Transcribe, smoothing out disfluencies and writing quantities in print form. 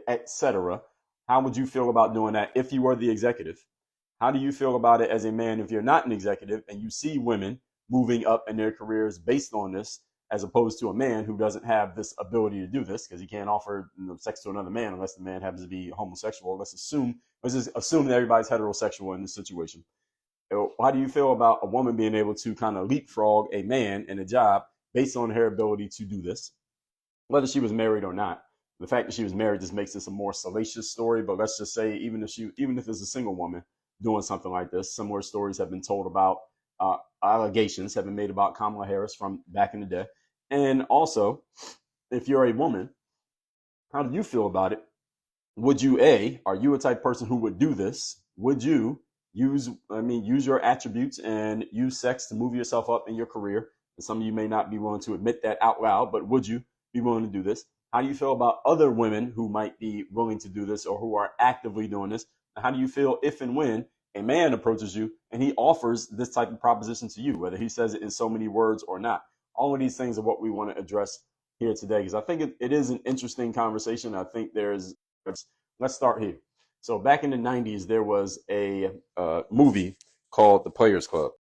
etc. How would you feel about doing that if you were the executive? How do you feel about it as a man if you're not an executive and you see women moving up in their careers based on this, as opposed to a man who doesn't have this ability to do this because he can't offer sex to another man unless the man happens to be homosexual? Let's just assume that everybody's heterosexual in this situation. How do you feel about a woman being able to kind of leapfrog a man in a job based on her ability to do this, whether she was married or not? The fact that she was married just makes this a more salacious story. But let's just say, even if it's a single woman doing something like this, similar stories have been told about, allegations have been made about Kamala Harris from back in the day. And also, if you're a woman, how do you feel about it? Are you a type of person who would do this? Would you use your attributes and use sex to move yourself up in your career? And some of you may not be willing to admit that out loud, but would you be willing to do this? How do you feel about other women who might be willing to do this or who are actively doing this? And how do you feel if and when a man approaches you and he offers this type of proposition to you, whether he says it in so many words or not? All of these things are what we want to address here today, because I think it is an interesting conversation. I think let's start here. So back in the 90s, there was a movie called The Players Club.